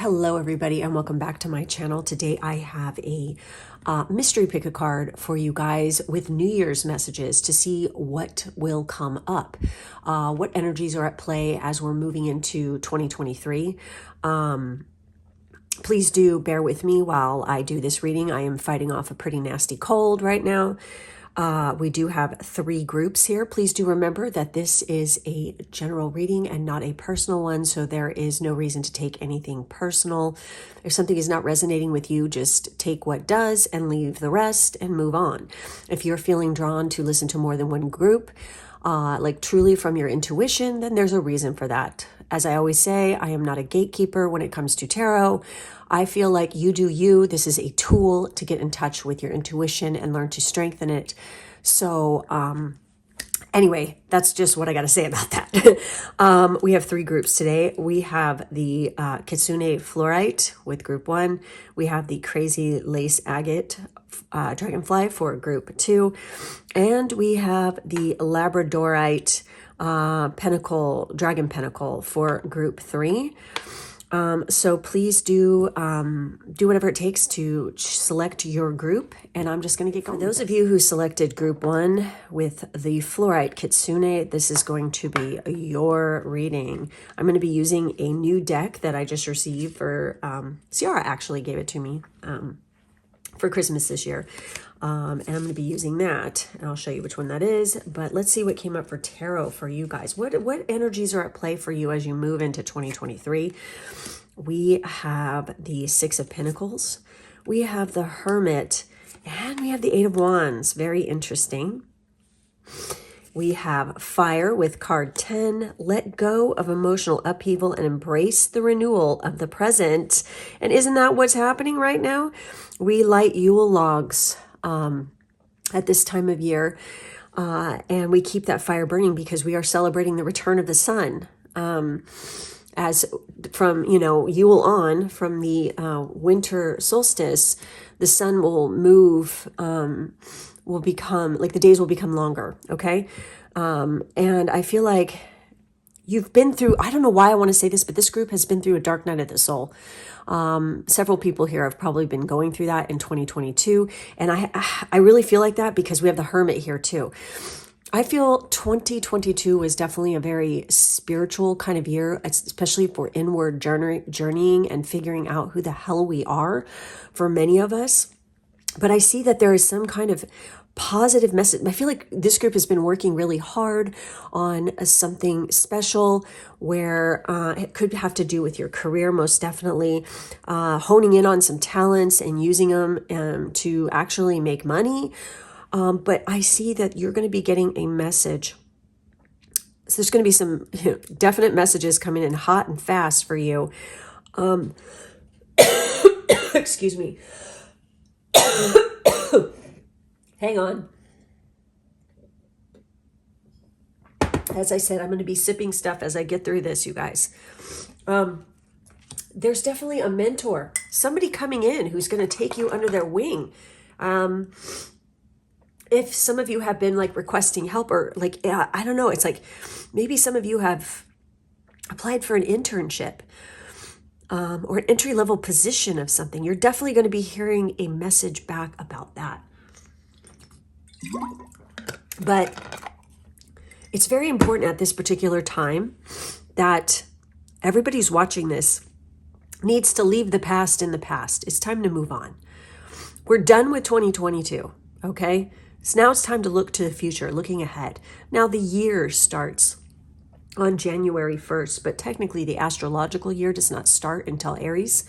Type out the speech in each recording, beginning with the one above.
Hello everybody and welcome back to my channel. Today I have a mystery pick a card for you guys with New Year's messages to see what will come up. What energies are at play as we're moving into 2023. Please do bear with me while I do this reading. I am fighting off a pretty nasty cold right now. We do have 3 groups here. Please do remember that this is a general reading and not a personal one, so there is no reason to take anything personal. If something is not resonating with you, just take what does and leave the rest and move on. If you're feeling drawn to listen to more than one group, like truly from your intuition, then there's a reason for that. As I always say, I am not a gatekeeper when it comes to tarot. I feel like you do you. This is a tool to get in touch with your intuition and learn to strengthen it. So anyway, that's just what I got to say about that. We have 3 groups today. We have the Kitsune Fluorite with group 1. We have the Crazy Lace Agate Dragonfly for group 2. And we have the Labradorite Dragon Pentacle for group 3. So please do whatever it takes to select your group, and I'm just going to get going. For those of you who selected group 1 with the Fluorite Kitsune, this is going to be your reading. I'm going to be using a new deck that I just received for, Ciara actually gave it to me for Christmas this year. And I'm going to be using that, and I'll show you which one that is. But let's see what came up for tarot for you guys. What energies are at play for you as you move into 2023? We have the 6 of Pentacles. We have the Hermit, and we have the 8 of Wands. Very interesting. We have Fire with card 10. Let go of emotional upheaval and embrace the renewal of the present. And isn't that what's happening right now? We light Yule logs at this time of year, and we keep that fire burning because we are celebrating the return of the sun. As from, Yule on, from the winter solstice, the sun will move, will become, like the days will become longer, okay? And I feel like you've been through, I don't know why I want to say this, but this group has been through a dark night of the soul. Several people here have probably been going through that in 2022. And I really feel like that because we have the Hermit here too. I feel 2022 was definitely a very spiritual kind of year, especially for inward journeying and figuring out who the hell we are for many of us. But I see that there is some kind of positive message. I feel like this group has been working really hard on something special where it could have to do with your career, most definitely, honing in on some talents and using them to actually make money. But I see that you're going to be getting a message. So there's going to be some definite messages coming in hot and fast for you. Excuse me. Hang on. As I said, I'm going to be sipping stuff as I get through this, you guys. There's definitely a mentor, somebody coming in who's going to take you under their wing. If some of you have been like requesting help or like, I don't know, it's like maybe some of you have applied for an internship or an entry-level position of something. You're definitely going to be hearing a message back about that. But it's very important at this particular time that everybody who's watching this needs to leave the past in the past. It's time to move on. We're done with 2022, okay? So now it's time to look to the future, looking ahead. Now the year starts on January 1st, but technically the astrological year does not start until Aries.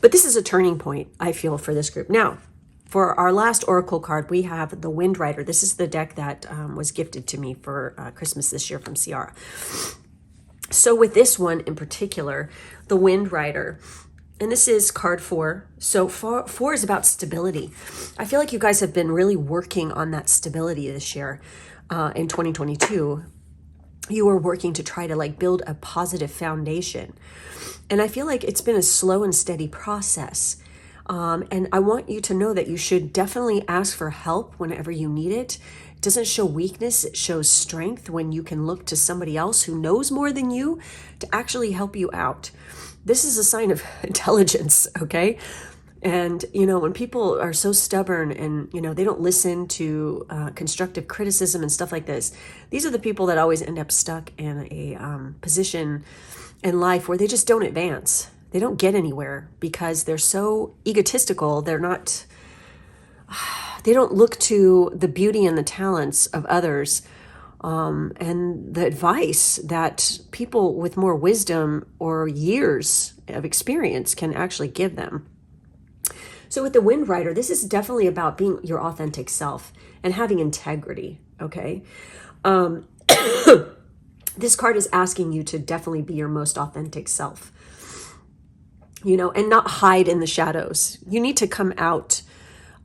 But this is a turning point, I feel, for this group. Now, for our last oracle card, we have the Wind Rider. This is the deck that was gifted to me for Christmas this year from Ciara. So with this one in particular, the Wind Rider, and this is card 4. So 4 is about stability. I feel like you guys have been really working on that stability this year. In 2022, you were working to try to like build a positive foundation. And I feel like it's been a slow and steady process. And I want you to know that you should definitely ask for help whenever you need it It doesn't show weakness, it shows strength when you can look to somebody else who knows more than you to actually help you out. This is a sign of intelligence, okay? And, you know, when people are so stubborn and, you know, they don't listen to constructive criticism and stuff like this, these are the people that always end up stuck in a position in life where they just don't advance. They don't get anywhere because they're so egotistical. They don't look to the beauty and the talents of others and the advice that people with more wisdom or years of experience can actually give them. So with the Wind Rider, this is definitely about being your authentic self and having integrity, okay? This card is asking you to definitely be your most authentic self, you know, and not hide in the shadows. You need to come out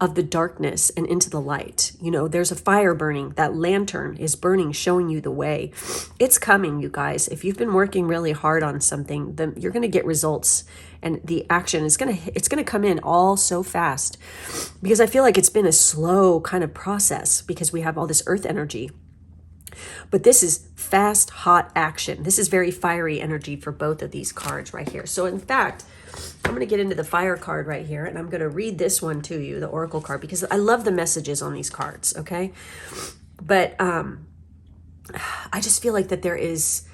of the darkness and into the light. You know, there's a fire burning. That lantern is burning, showing you the way. It's coming, you guys. If you've been working really hard on something, then you're going to get results, and the action is it's going to come in all so fast, because I feel like it's been a slow kind of process because we have all this earth energy. But this is fast, hot action. This is very fiery energy for both of these cards right here. So in fact, I'm going to get into the fire card right here, and I'm going to read this one to you, the oracle card, because I love the messages on these cards, okay? But I just feel like that there is,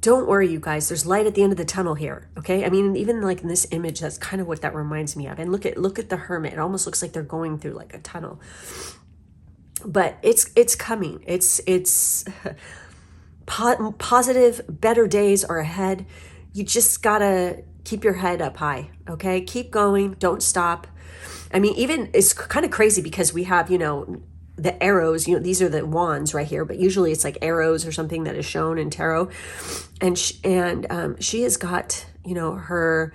don't worry, you guys, there's light at the end of the tunnel here, okay? I mean, even like in this image, that's kind of what that reminds me of. And look at the Hermit. It almost looks like they're going through like a tunnel. But it's coming. It's positive, better days are ahead. You just gotta keep your head up high, okay? Keep going, don't stop. I mean, even it's kind of crazy because we have, you know, the arrows, you know, these are the wands right here, but usually it's like arrows or something that is shown in tarot. And she has got, you know, her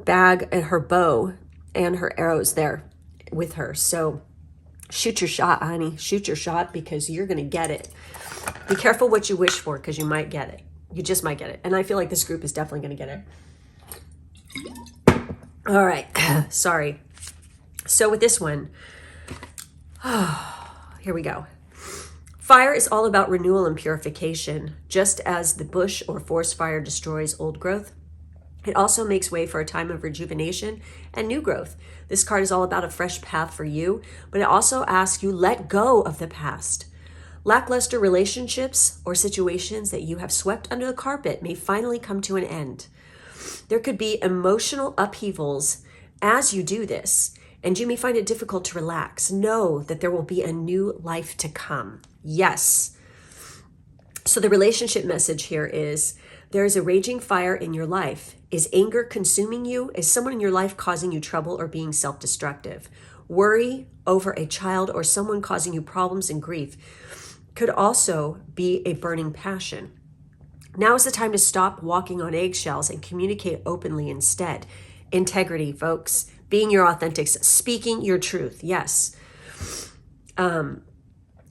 bag and her bow and her arrows there with her. So shoot your shot, honey. Shoot your shot, because you're going to get it. Be careful what you wish for, because you might get it. You just might get it. And I feel like this group is definitely going to get it. All right. Sorry. So with this one, here we go. Fire is all about renewal and purification. Just as the bush or forest fire destroys old growth, it also makes way for a time of rejuvenation and new growth. This card is all about a fresh path for you, but it also asks you let go of the past. Lackluster relationships or situations that you have swept under the carpet may finally come to an end. There could be emotional upheavals as you do this, and you may find it difficult to relax. Know that there will be a new life to come. Yes. So the relationship message here is there is a raging fire in your life. Is anger consuming you? Is someone in your life causing you trouble or being self-destructive? Worry over a child or someone causing you problems and grief could also be a burning passion. Now is the time to stop walking on eggshells and communicate openly instead. Integrity, folks. Being your authentic, speaking your truth. Yes.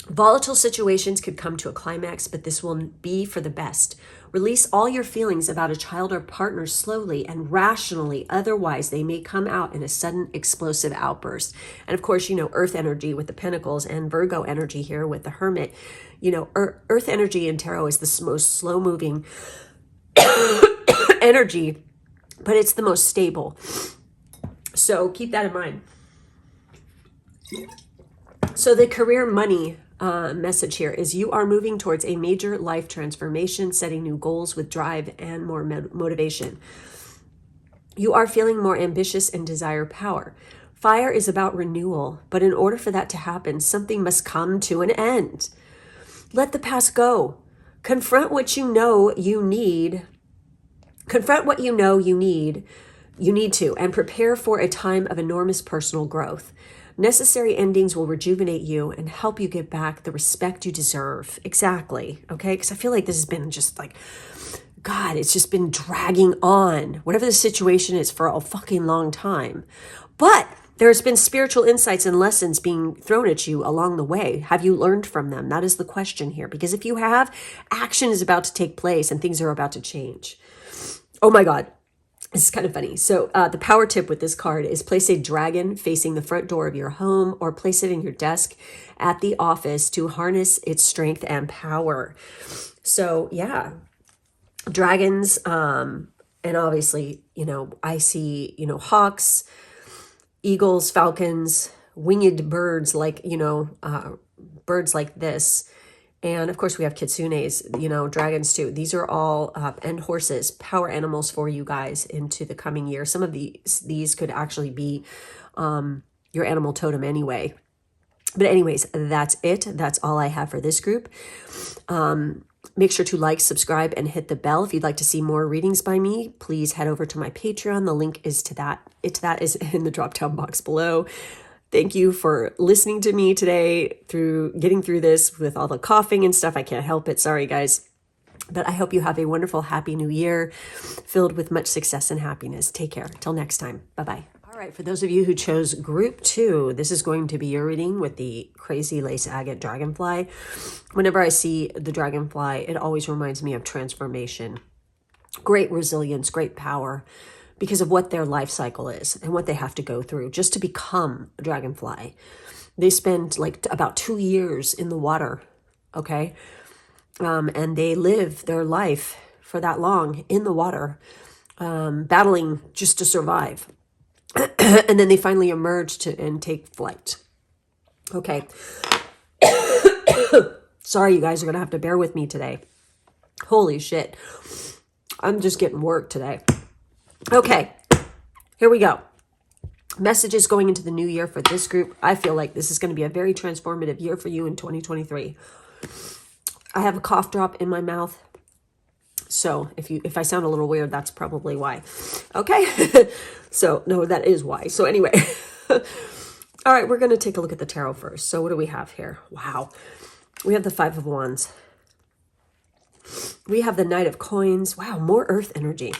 Volatile situations could come to a climax, but this will be for the best. Release all your feelings about a child or partner slowly and rationally. Otherwise, they may come out in a sudden explosive outburst. And of course, you know, earth energy with the pentacles and Virgo energy here with the Hermit. You know, earth energy in tarot is the most slow moving energy, but it's the most stable. So keep that in mind. So the career money message here is you are moving towards a major life transformation, setting new goals with drive and more motivation. You are feeling more ambitious and desire power. Fire is about renewal, but in order for that to happen, something must come to an end. Let the past go. Confront what you know you need. Confront what you know you need to, and prepare for a time of enormous personal growth. Necessary endings will rejuvenate you and help you get back the respect you deserve. Exactly. Okay. Because I feel like this has been just like, God, it's just been dragging on, whatever the situation is, for a fucking long time. But there's been spiritual insights and lessons being thrown at you along the way. Have you learned from them? That is the question here. Because if you have, action is about to take place and things are about to change. Oh my God. This is kind of funny. So the power tip with this card is place a dragon facing the front door of your home or place it in your desk at the office to harness its strength and power. So yeah, dragons, and obviously, I see, hawks, eagles, falcons, winged birds like, birds like this. And of course we have kitsunes, dragons too. These are all, and horses, power animals for you guys into the coming year. Some of these could actually be your animal totem anyway. But anyways, that's it. That's all I have for this group. Make sure to like, subscribe, and hit the bell. If you'd like to see more readings by me, please head over to my Patreon. The link is to that. That is in the drop-down box below. Thank you for listening to me today, through getting through this with all the coughing and stuff. I can't help it. Sorry, guys. But I hope you have a wonderful, happy new year filled with much success and happiness. Take care. Till next time. Bye-bye. All right. For those of you who chose group 2, this is going to be your reading with the crazy lace agate dragonfly. Whenever I see the dragonfly, it always reminds me of transformation, great resilience, great power, because of what their life cycle is and what they have to go through just to become a dragonfly. They spend like about 2 years in the water, okay? And they live their life for that long in the water, battling just to survive. And then they finally emerge and take flight. Okay. Sorry, you guys are going to have to bear with me today. Holy shit. I'm just getting work today. Okay, here we go. Messages going into the new year for this group. I feel like this is going to be a very transformative year for you in 2023. I have a cough drop in my mouth. So if I sound a little weird, that's probably why. Okay, so no, that is why. So anyway, all right, we're going to take a look at the tarot first. So what do we have here? Wow. We have the 5 of Wands. We have the Knight of Coins. Wow, more earth energy.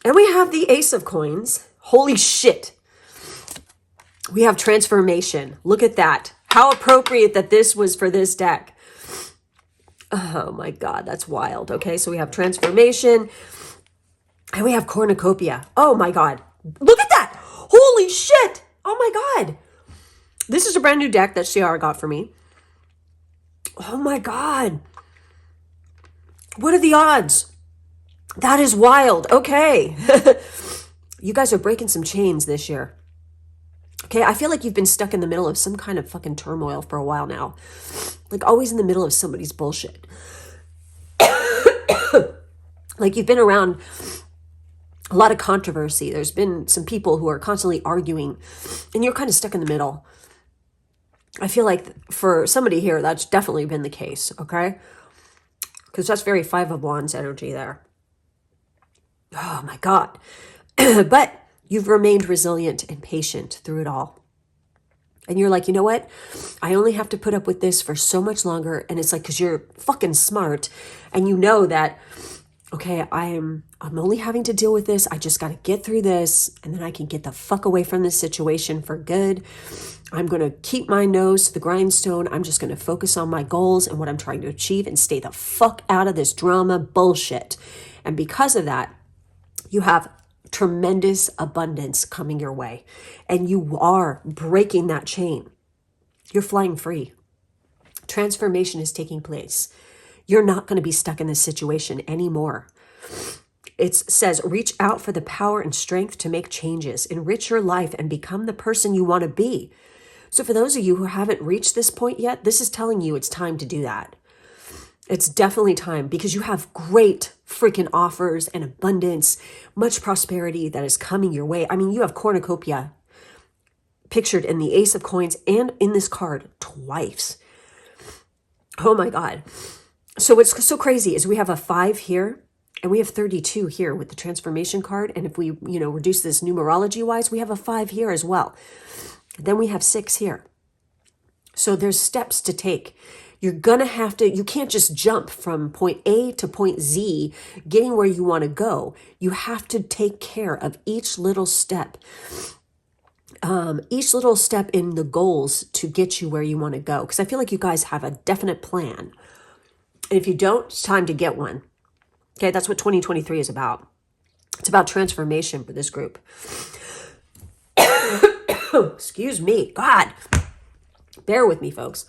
And we have the Ace of Coins. Holy shit. We have transformation. Look at that. How appropriate that this was for this deck. Oh my God, that's wild. Okay, so we have transformation. And we have cornucopia. Oh my God. Look at that. Holy shit. Oh my God. This is a brand new deck that Ciara got for me. Oh my God. What are the odds? That is wild. Okay. You guys are breaking some chains this year. Okay, I feel like you've been stuck in the middle of some kind of fucking turmoil for a while now. Like always in the middle of somebody's bullshit. Like you've been around a lot of controversy. There's been some people who are constantly arguing and you're kind of stuck in the middle. I feel like for somebody here, that's definitely been the case, okay? Because that's very 5 of Wands energy there. Oh my God. But you've remained resilient and patient through it all. And you're like, you know what? I only have to put up with this for so much longer. And it's like, because you're fucking smart and you know that, okay, I'm only having to deal with this. I just got to get through this and then I can get the fuck away from this situation for good. I'm going to keep my nose to the grindstone. I'm just going to focus on my goals and what I'm trying to achieve and stay the fuck out of this drama bullshit. And because of that, you have tremendous abundance coming your way. And you are breaking that chain. You're flying free. Transformation is taking place. You're not going to be stuck in this situation anymore. It says, reach out for the power and strength to make changes, enrich your life, and become the person you want to be. So for those of you who haven't reached this point yet, this is telling you it's time to do that. It's definitely time because you have great freaking offers and abundance, much prosperity that is coming your way. I mean, you have cornucopia pictured in the Ace of Coins and in this card twice. Oh my God. So what's so crazy is we have a 5 here and we have 32 here with the transformation card. And if we, reduce this numerology wise, we have a 5 here as well. Then we have 6 here. So there's steps to take. You're going to have to, you can't just jump from point A to point Z, getting where you want to go. You have to take care of each little step in the goals to get you where you want to go. Because I feel like you guys have a definite plan. And if you don't, it's time to get one. Okay, that's what 2023 is about. It's about transformation for this group. Excuse me. God. Bear with me, folks.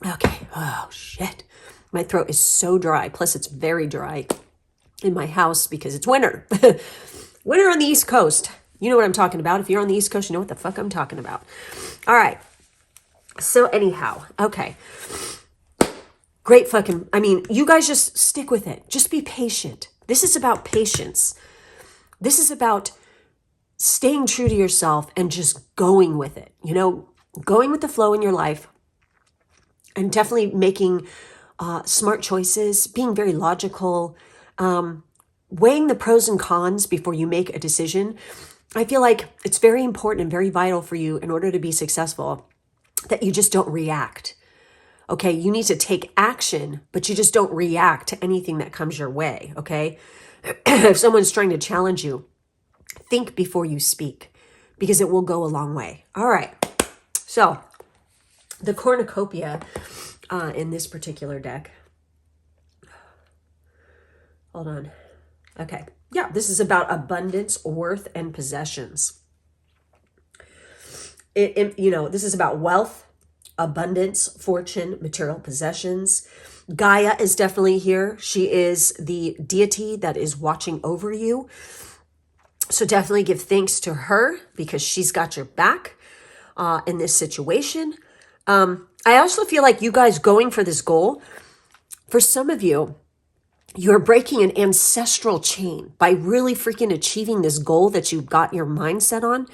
Okay. Oh, shit. My throat is so dry. Plus, it's very dry in my house because it's winter. Winter on the East Coast. You know what I'm talking about. If you're on the East Coast, you know what the fuck I'm talking about. All right. So anyhow, okay. Great fucking, I mean, you guys just stick with it. Just be patient. This is about patience. This is about staying true to yourself and just going with it. You know, going with the flow in your life and definitely making smart choices, being very logical, weighing the pros and cons before you make a decision. I feel like it's very important and very vital for you in order to be successful that you just don't react. Okay, you need to take action, but you just don't react to anything that comes your way, okay? If someone's trying to challenge you, think before you speak because it will go a long way. All right, so the cornucopia in this particular deck. Hold on. Okay, yeah, this is about abundance, worth, and possessions. This is about wealth, abundance, fortune, material possessions. Gaia is definitely here. She is the deity that is watching over you. So definitely give thanks to her because she's got your back in this situation. I also feel like you guys going for this goal, for some of you, you're breaking an ancestral chain by really freaking achieving this goal that you've got your mindset on.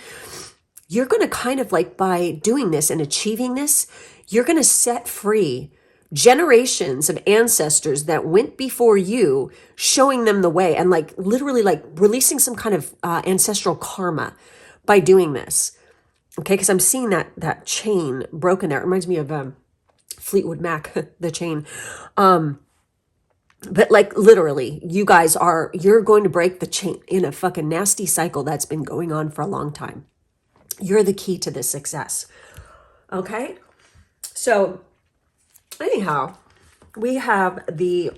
You're going to kind of like by doing this and achieving this, you're going to set free generations of ancestors that went before you, showing them the way and like literally like releasing some kind of ancestral karma by doing this. Okay, because I'm seeing that chain broken there. It reminds me of Fleetwood Mac, the chain. But like literally, you're going to break the chain in a fucking nasty cycle that's been going on for a long time. You're the key to this success. Okay? So anyhow, we have the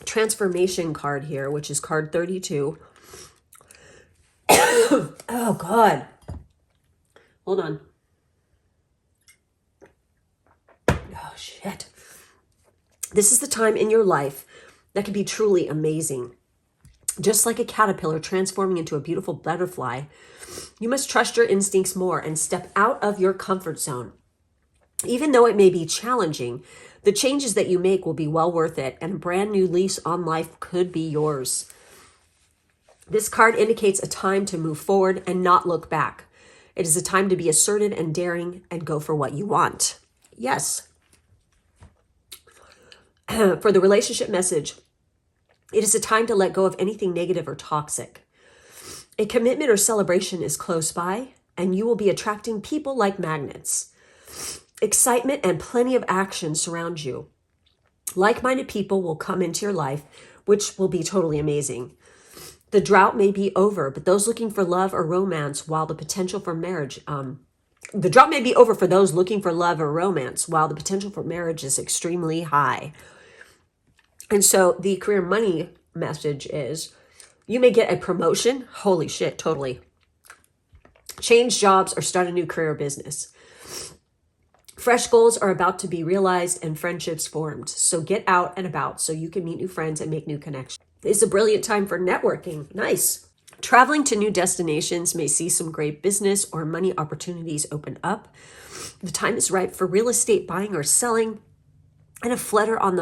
transformation card here, which is card 32. Oh, God. Hold on. Oh, shit. This is the time in your life that can be truly amazing. Just like a caterpillar transforming into a beautiful butterfly, you must trust your instincts more and step out of your comfort zone. Even though it may be challenging, the changes that you make will be well worth it, and a brand new lease on life could be yours. This card indicates a time to move forward and not look back. It is a time to be assertive and daring and go for what you want. Yes. For the relationship message, it is a time to let go of anything negative or toxic. A commitment or celebration is close by, and you will be attracting people like magnets. Excitement and plenty of action surround you. Like-minded people will come into your life, which will be totally amazing. The drought may be over, but those looking for love or romance, while the potential for marriage, the drought may be over for those looking for love or romance, while the potential for marriage is extremely high. And so the career money message is, you may get a promotion. Holy shit, totally. Change jobs or start a new career or business. Fresh goals are about to be realized and friendships formed. So get out and about so you can meet new friends and make new connections. It's a brilliant time for networking. Nice. Traveling to new destinations may see some great business or money opportunities open up. The time is right for real estate buying or selling, and a flutter on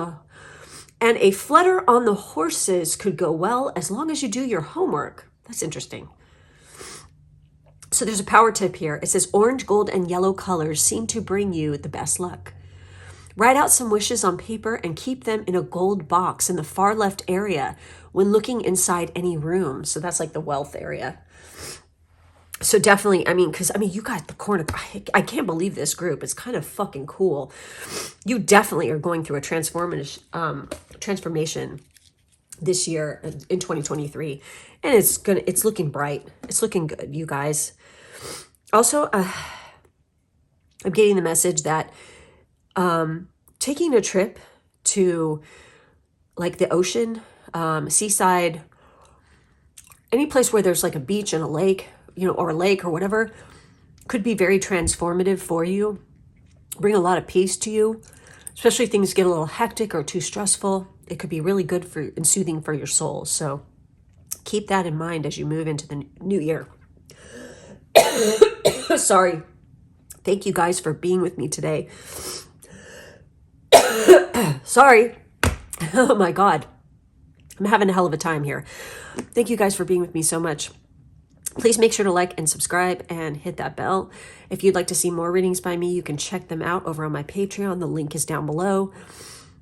the horses could go well as long as you do your homework. That's interesting. So there's a power tip here. It says orange, gold, and yellow colors seem to bring you the best luck. Write out some wishes on paper and keep them in a gold box in the far left area when looking inside any room. So that's like the wealth area. So definitely, you got the corner. I can't believe this group. It's kind of fucking cool. You definitely are going through a transformation this year in 2023. And it's looking bright. It's looking good, you guys. Also, I'm getting the message that taking a trip to like the ocean, seaside, any place where there's like a beach and a lake, you know, or a lake or whatever, could be very transformative for you. Bring a lot of peace to you, especially if things get a little hectic or too stressful. It could be really good for and soothing for your soul. So keep that in mind as you move into the new year. Sorry. Thank you guys for being with me today. Sorry. Oh my God. I'm having a hell of a time here. Thank you guys for being with me so much. Please make sure to like and subscribe and hit that bell. If you'd like to see more readings by me, you can check them out over on my Patreon. The link is down below.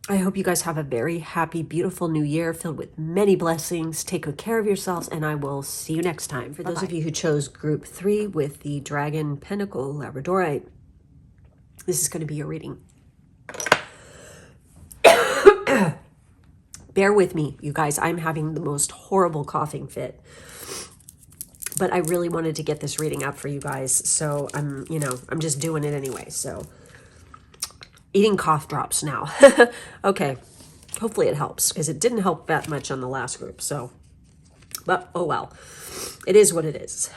I hope you guys have a very happy, beautiful new year filled with many blessings. Take good care of yourselves, and I will see you next time. For those of you who chose group 3 with the Dragon Pentacle Labradorite, this is going to be your reading. Bear with me, you guys. I'm having the most horrible coughing fit. But I really wanted to get this reading up for you guys. So I'm just doing it anyway. So eating cough drops now. Okay. Hopefully it helps, because it didn't help that much on the last group. So, but oh well. It is what it is.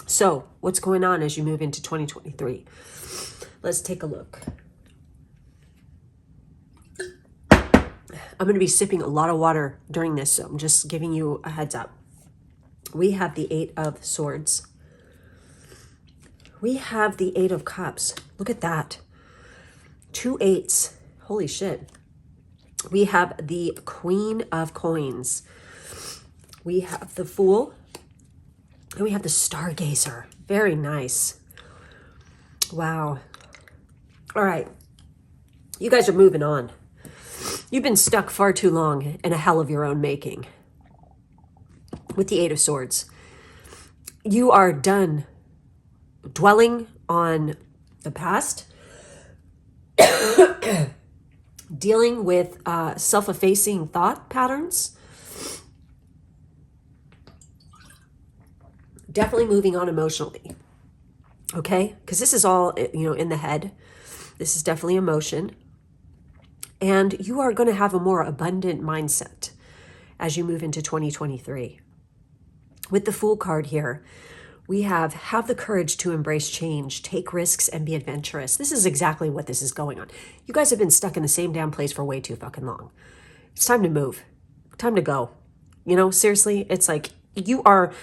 So what's going on as you move into 2023? Let's take a look. I'm going to be sipping a lot of water during this, so I'm just giving you a heads up. We have the 8 of Swords. We have the 8 of Cups. Look at that. 2 8s. Holy shit. We have the Queen of Coins. We have the Fool. And we have the Stargazer. Very nice. Wow. All right. You guys are moving on. You've been stuck far too long in a hell of your own making. With the 8 of Swords, you are done dwelling on the past, dealing with self-effacing thought patterns, definitely moving on emotionally, okay? Because this is all, in the head. This is definitely emotion. And you are going to have a more abundant mindset as you move into 2023. With the Fool card here, we have the courage to embrace change, take risks, and be adventurous. This is exactly what this is going on. You guys have been stuck in the same damn place for way too fucking long. It's time to move. Time to go. Seriously, it's like you are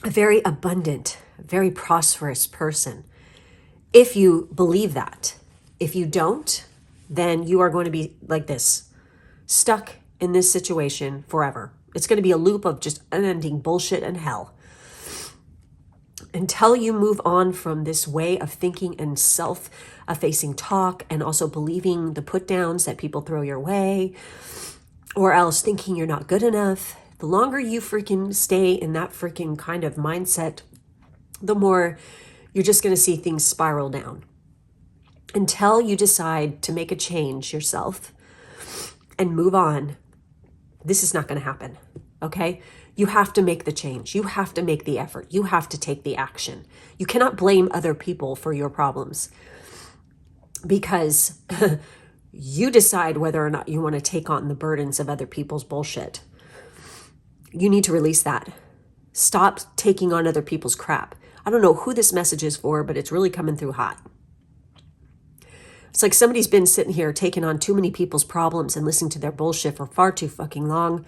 a very abundant, very prosperous person. If you believe that. If you don't, then you are going to be like this, stuck in this situation forever. It's going to be a loop of just unending bullshit and hell. Until you move on from this way of thinking and self-effacing talk, and also believing the put-downs that people throw your way, or else thinking you're not good enough, the longer you freaking stay in that freaking kind of mindset, the more you're just going to see things spiral down. Until you decide to make a change yourself and move on, this is not going to happen, okay? You have to make the change. You have to make the effort. You have to take the action. You cannot blame other people for your problems, because you decide whether or not you want to take on the burdens of other people's bullshit. You need to release that. Stop taking on other people's crap. I don't know who this message is for, but it's really coming through hot. It's like somebody's been sitting here taking on too many people's problems and listening to their bullshit for far too fucking long.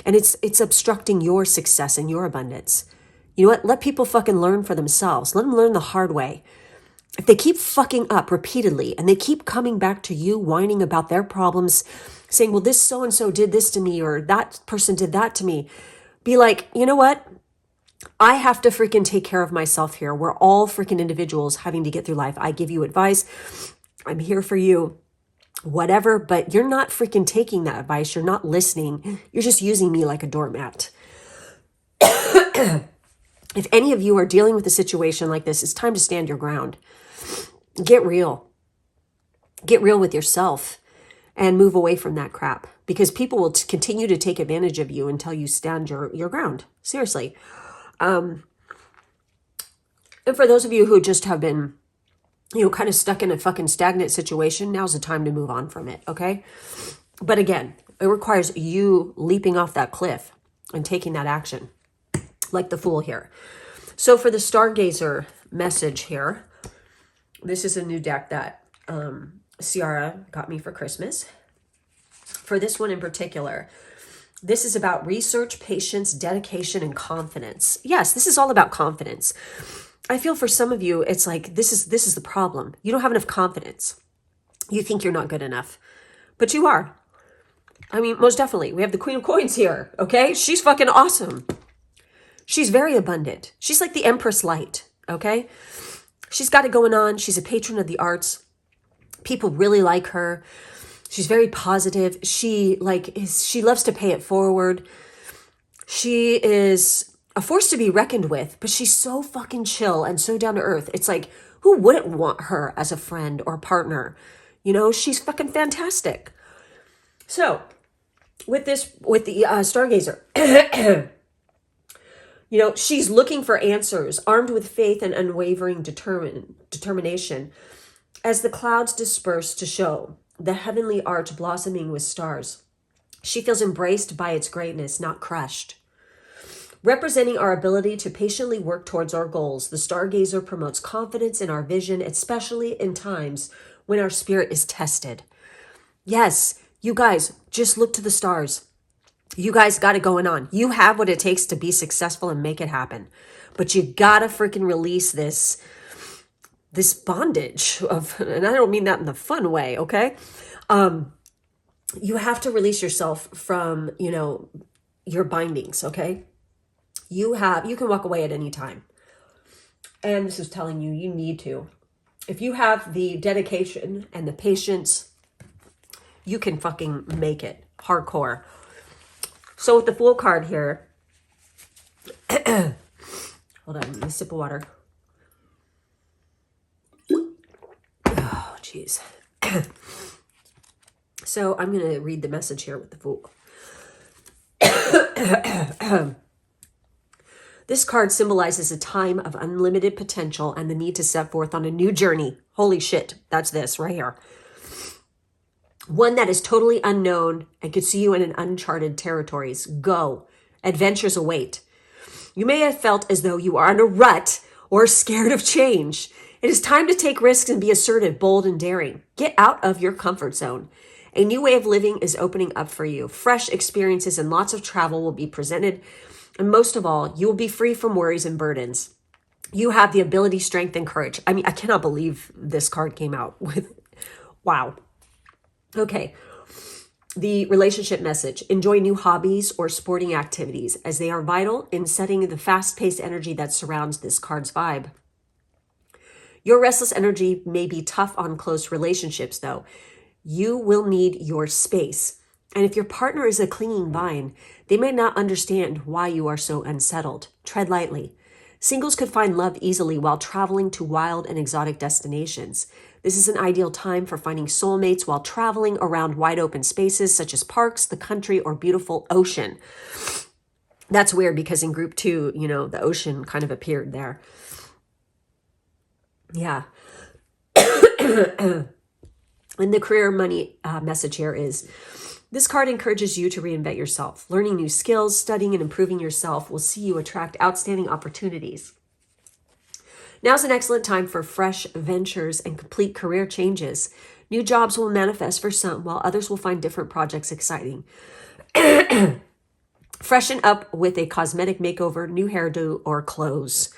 And it's obstructing your success and your abundance. You know what? Let people fucking learn for themselves. Let them learn the hard way. If they keep fucking up repeatedly and they keep coming back to you whining about their problems, saying, well, this so-and-so did this to me, or that person did that to me, be like, you know what? I have to freaking take care of myself here. We're all freaking individuals having to get through life. I give you advice. I'm here for you, whatever, but you're not freaking taking that advice. You're not listening. You're just using me like a doormat. If any of you are dealing with a situation like this, it's time to stand your ground. Get real. Get real with yourself and move away from that crap, because people will continue to take advantage of you until you stand your ground. Seriously. And for those of you who just have been, kind of stuck in a fucking stagnant situation, now's the time to move on from it, okay? But again, It requires you leaping off that cliff and taking that action, like the Fool here. So for the Stargazer message here, this is a new deck that Ciara got me for Christmas. For this one in particular, this is about research, patience, dedication, and confidence. Yes, this is all about confidence. I feel for some of you, it's like, this is the problem. You don't have enough confidence. You think you're not good enough, but you are. I mean, most definitely. We have the Queen of Coins here, okay? She's fucking awesome. She's very abundant. She's like the Empress Light, okay? She's got it going on. She's a patron of the arts. People really like her. She's very positive. She loves to pay it forward. She is a force to be reckoned with, but she's so fucking chill and so down to earth. It's like, who wouldn't want her as a friend or partner? You know, she's fucking fantastic. So with the Stargazer, you know, she's looking for answers, armed with faith and unwavering determination. As the clouds disperse to show the heavenly arch blossoming with stars, she feels embraced by its greatness, not crushed. Representing our ability to patiently work towards our goals, the Stargazer promotes confidence in our vision, especially in times when our spirit is tested. Yes, you guys, just look to the stars. You guys got it going on. You have what it takes to be successful and make it happen. But you gotta freaking release this bondage of, and I don't mean that in the fun way, okay? You have to release yourself from, you know, your bindings, okay? You can walk away at any time. And this is telling you, you need to. If you have the dedication and the patience, you can fucking make it hardcore. So with the Fool card here, hold on, let me sip of water. Oh, jeez. So I'm going to read the message here with the Fool. This card symbolizes a time of unlimited potential and the need to set forth on a new journey. Holy shit, that's this right here. One that is totally unknown and could see you in an uncharted territories. Go. Adventures await. You may have felt as though you are in a rut or scared of change. It is time to take risks and be assertive, bold, and daring. Get out of your comfort zone. A new way of living is opening up for you. Fresh experiences and lots of travel will be presented. And most of all, you will be free from worries and burdens. You have the ability, strength, and courage. I mean, I cannot believe this card came out with, wow. Okay. The relationship message. Enjoy new hobbies or sporting activities as they are vital in setting the fast-paced energy that surrounds this card's vibe. Your restless energy may be tough on close relationships, though. You will need your space. And if your partner is a clinging vine, they may not understand why you are so unsettled. Tread lightly. Singles could find love easily while traveling to wild and exotic destinations. This is an ideal time for finding soulmates while traveling around wide open spaces such as parks, the country, or beautiful ocean. That's weird because in group 2, you know, the ocean kind of appeared there. Yeah. And the career money message here is, this card encourages you to reinvent yourself. Learning new skills, studying, and improving yourself will see you attract outstanding opportunities. Now's an excellent time for fresh ventures and complete career changes. New jobs will manifest for some, while others will find different projects exciting. Freshen up with a cosmetic makeover, new hairdo, or clothes.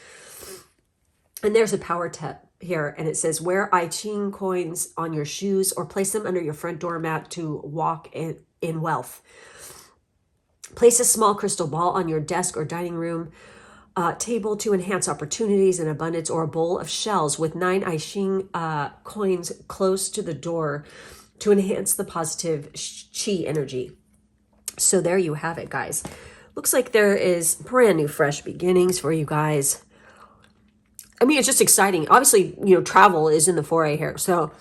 And there's a power tip here, and it says, wear I Ching coins on your shoes or place them under your front doormat to walk in wealth. Place a small crystal ball on your desk or dining room table to enhance opportunities and abundance, or a bowl of shells with 9 I Ching coins close to the door to enhance the positive chi energy. So there you have it, guys. Looks like there is brand new fresh beginnings for you guys. I mean, it's just exciting. Obviously, you know, travel is in the foray here. So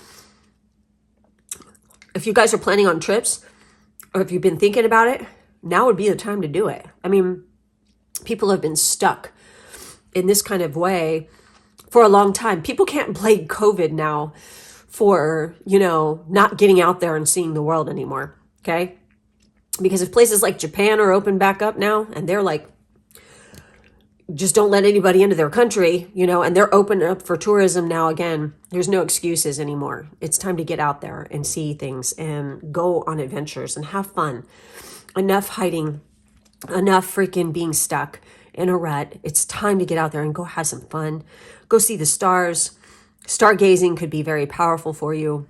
if you guys are planning on trips, or if you've been thinking about it, now would be the time to do it. I mean, people have been stuck in this kind of way for a long time. People can't blame COVID now for, you know, not getting out there and seeing the world anymore. Okay. Because if places like Japan are open back up now, and they're like, just don't let anybody into their country, you know, and they're open up for tourism now again, there's no excuses anymore. It's time to get out there and see things and go on adventures and have fun. Enough hiding, enough freaking being stuck in a rut. It's time to get out there and go have some fun. Go see the stars. Stargazing could be very powerful for you,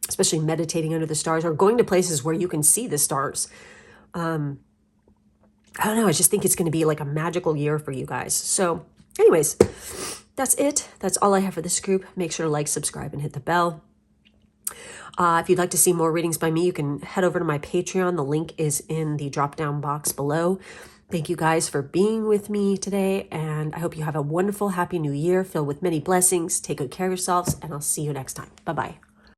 especially meditating under the stars or going to places where you can see the stars. I don't know. I just think it's going to be like a magical year for you guys. So anyways, that's it. That's all I have for this group. Make sure to like, subscribe, and hit the bell. If you'd like to see more readings by me, you can head over to my Patreon. The link is in the drop-down box below. Thank you guys for being with me today, and I hope you have a wonderful, happy new year filled with many blessings. Take good care of yourselves, and I'll see you next time. Bye-bye.